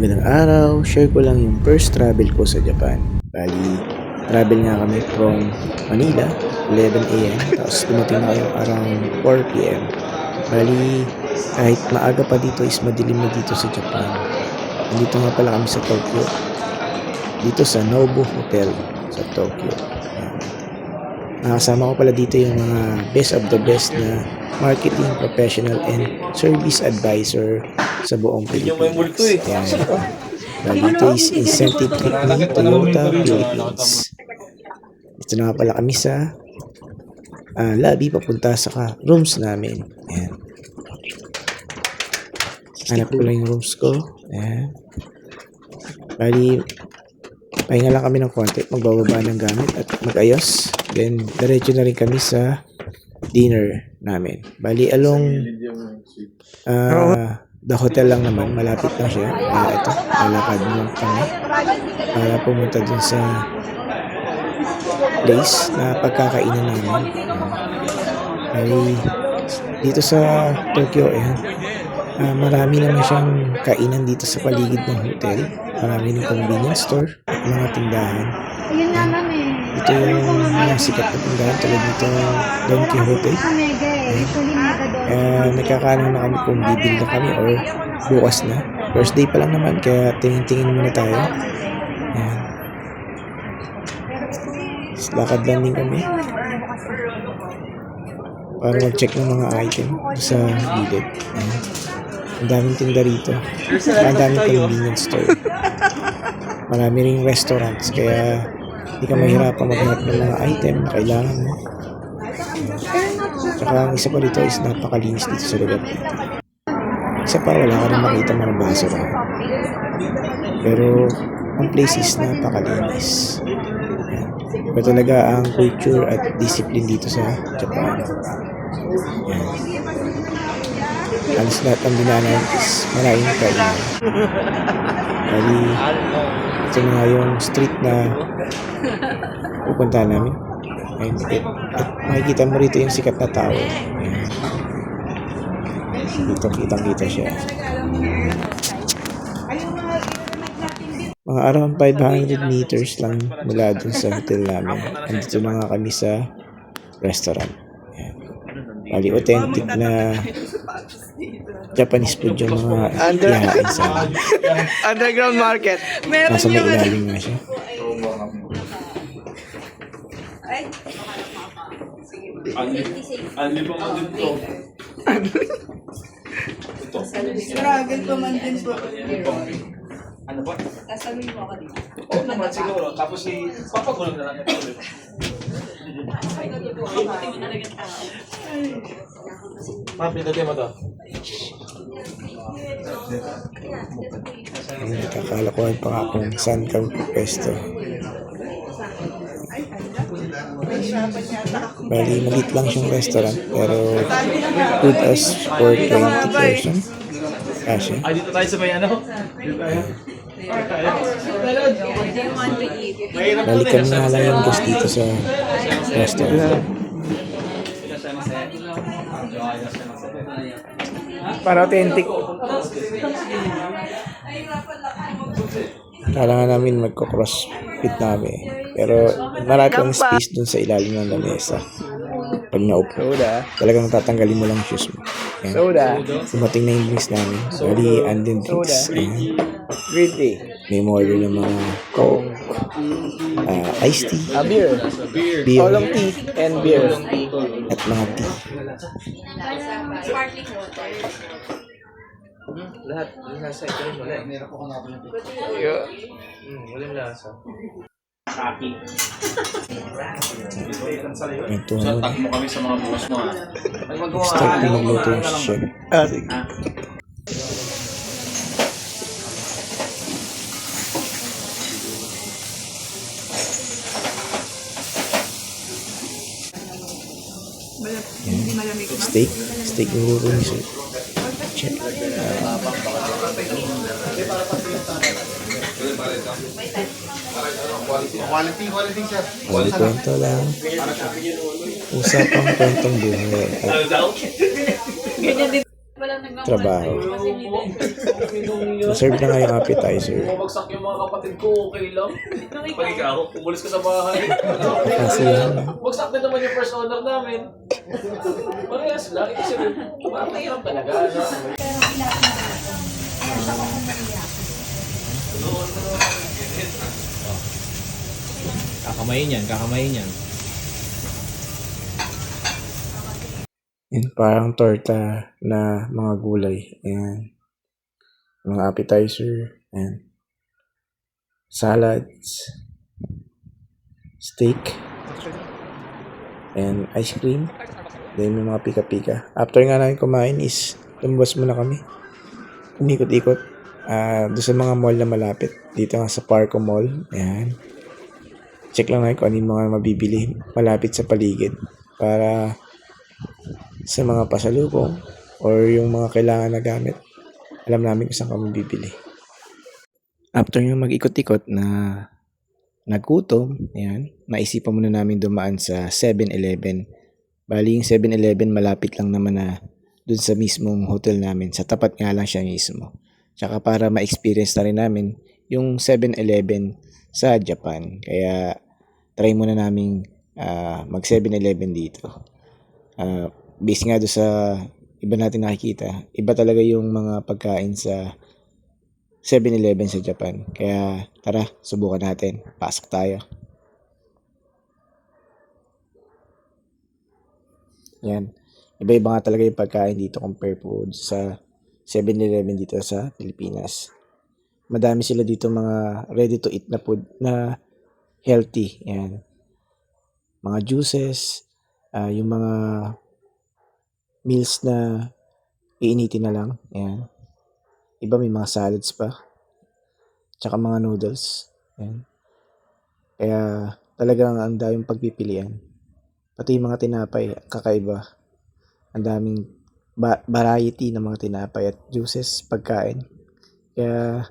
Magandang araw, share ko lang yung first travel ko sa Japan. Bali, travel nga kami from Manila, 11 a.m. Tapos dumating na kayo around 4 p.m. Bali, kahit maaga pa dito is madilim na dito sa Japan. Nandito nga pala kami sa Tokyo. Dito sa Nobu Hotel sa Tokyo. Nakasama ko pala dito yung mga best of the best na marketing professional and service advisor sa buong Pilipinas. Yan. Dito is incentive trip ni Toyota Philippines. Dito na nga pala kami sa lobby papunta sa rooms namin. Yan. Hanap ko lang yung rooms ko. Yan. Bali, pahinga lang kami ng konti, magbababa ng gamit at mag-ayos. Then, diretso na rin kami sa dinner namin. Bali, along the hotel lang naman, malapit lang siya. Ito, lalakad lang kami para pumunta dun sa place na pagkakainan namin. Bali, dito sa Tokyo, marami naman siyang kainan dito sa paligid ng hotel. Marami ng convenience store at mga tindahan. Ito yung mga sikat na tindahan tulad nito Don Quixote. Nagkakaano na kami kung bibili na kami or bukas na. First day pa lang naman kaya tingin-tingin muna tayo. Ayan. Lakad lang din kami para mag-check ng mga item sa gilid. Ang daming tinda rito. Ang daming convenience store. Marami ring restaurants kaya hindi ka mahirapan maghanap ng mga item na kailangan mo. Saka ang isa pa dito is napakalinis dito sa lugar dito. Isa pa wala ka rin makita mga basura. Pero ang place is napakalinis. Iba talaga ang culture at discipline dito sa Japan. Yan. Alas lahat ng dinaanan is maraming kainan. Bali, ito na nga yung street na pupunta namin. At makikita mo rito yung sikat na tao. Ayan. Dito kitang-kita siya. Mga around 500 meters lang mula dun sa hotel namin. Andito na nga kami sa restaurant. Ayan. Bali, authentic na Japanese food yung mga ihahain sa underground market. nasa may ilalim nga siya. Anli pa man din to. Struggle pa man din po. Ano ba? Sasabihin mo ako dito. Oo naman siguro. Tapos papagulang na natin ulit. Pindutin mo to. Nakakalakuhan pa nga kung saan kami pwesto. Bali, maliit lang siyang restaurant pero good as for 20 person. Kasi Ay, dito tayo sa may ano? Dito tayo. bali kami nga lang yung guest dito sa restaurant. Para authentic. Kala nga namin magko-cross fit namin. Pero marami ang space dun sa ilalim ng lamesa. Pag naupo, talagang tatanggalin mo lang shoes mo. Ayan. Soda. Dumating na yung drinks namin. Bali, andin drinks. Ayan. Green tea. May order ng mga Coke, iced tea, Beer. beer, Oolong tea and beer. at mga tea. Sparkling water. Lahat. Yung nasa ito rin wala. Walang lasa. Ito So, na. tag mo kami sa mga bukas mo. Ay, magawa Start na magluto yung chef. Sige. Steak. Steak yung luto ni sir. Check. Quality, sir. Wali kwento lang. Usapang kwentong buhay. At Ganyan din. Walang trabaho. Serve na nga yung appetizer. Bumagsak yung mga kapatid ko, okay lang. Pag ikaw, umulis ka sa bahay. Kasi yan. Bumagsak din naman yung first owner namin. Parehas lang. Kasi mahirap talaga. Kakamayin yan, kakamayin yan. Yan, parang torta na mga gulay. Ayan. Mga appetizer. Ayan. Salads. Steak. And ice cream. Then may mga pika-pika. After nga namin kumain is lumabas muna kami. Umikot-ikot. Doon sa mga mall na malapit. Dito nga sa Parco Mall. Ayan. Check lang namin kung ano yung mga mabibili malapit sa paligid. Para sa mga pasalubong or yung mga kailangan na gamit, alam namin kung saan kami bibili. After yung mag-ikot-ikot na nagutom, ayan, naisipan muna namin dumaan sa 7-Eleven. Bali yung 7-Eleven malapit lang naman na dun sa mismong hotel namin. Sa tapat nga lang siya mismo. Tsaka para ma-experience na rin namin yung 7-Eleven sa Japan. Kaya try muna namin mag 7-Eleven dito. Based nga doon sa iba natin nakikita, iba talaga yung mga pagkain sa 7-Eleven sa Japan. Kaya tara, subukan natin. Pasok tayo. Yan. Iba-iba nga talaga yung pagkain dito compare po sa 7-Eleven dito sa Pilipinas. Madami sila dito mga ready to eat na food na healthy. Yan. Mga juices, yung mga meals na iinitin na lang. Ayan. Iba may mga salads pa. Tsaka mga noodles. Ayan. Kaya talagang ang daming pagpipilian. Pati yung mga tinapay, kakaiba. Ang daming variety ng mga tinapay at juices, pagkain. Kaya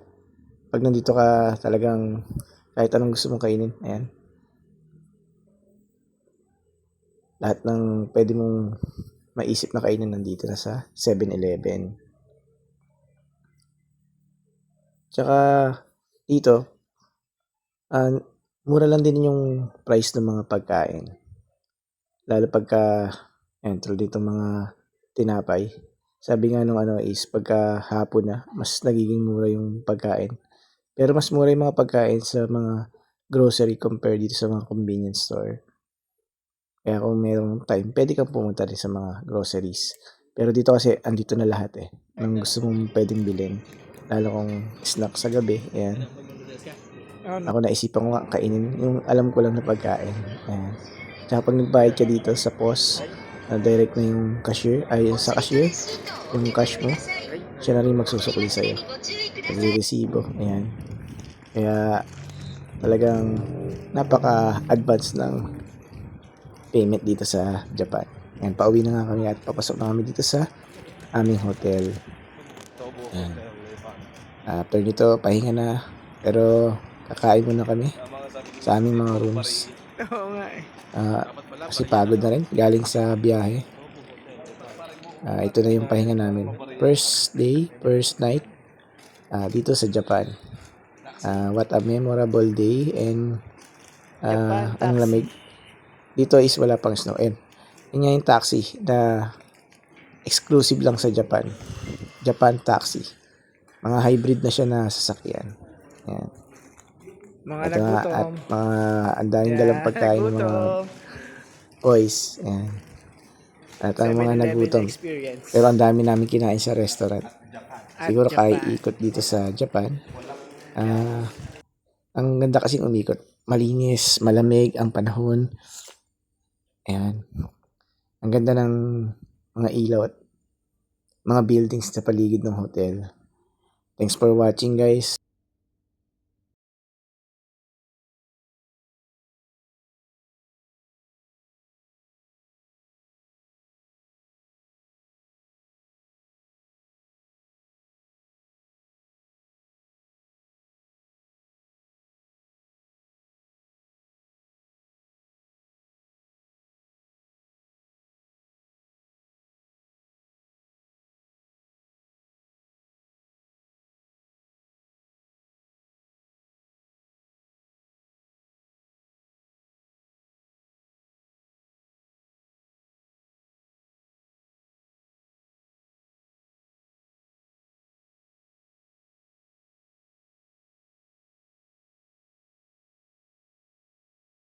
pag nandito ka talagang kahit anong gusto mong kainin. Ayan. Lahat ng pwede mong maisip na kainin nandito na sa 7-Eleven. Tsaka dito, mura lang din yung price ng mga pagkain. Lalo pagka, tulad dito mga tinapay. Sabi nga nung is pagka hapon na, mas nagiging mura yung pagkain. Pero mas mura yung mga pagkain sa mga grocery compared dito sa mga convenience store. Kaya kung mayroong time, pwede kang pumunta rin sa mga groceries. Pero dito kasi, andito na lahat eh. Anong gusto mong pwedeng bilhin. Lalo kung snack sa gabi, ayan. Ako naisipan ko nga kainin yung alam ko lang na pagkain. Ayan. Tsaka pag nagbayad ka dito sa POS, direct na yung cashier, sa cashier, yung cash mo, siya na rin magsusukli sa'yo. Pag-resibo, ayan. Kaya talagang napaka-advance ng payment dito sa Japan. Ayan, pauwi na nga kami at papasok na kami dito sa aming hotel. Ayan. After nito, pahinga na. Pero kakain muna kami sa aming mga rooms. Oo nga eh. Kasi pagod na rin galing sa biyahe. Ito na yung pahinga namin. First day, first night dito sa Japan. What a memorable day and ang lamig. Dito is wala pang snow. And yun nga yung taxi na exclusive lang sa Japan. Japan taxi. Mga hybrid na siya na sasakyan. Ayan. Mga Ito nga, at nagutom. mga andaling dalang pagkain ng mga boys. Ayan. At ang mga 7-Eleven nagutom. experience. Pero ang dami namin kinain sa restaurant. At Siguro kaya Japan. ikot dito sa Japan. Ang ganda kasing umikot. Malinis, malamig ang panahon. Ayan. Ang ganda ng mga ilaw at mga buildings sa paligid ng hotel. Thanks for watching guys.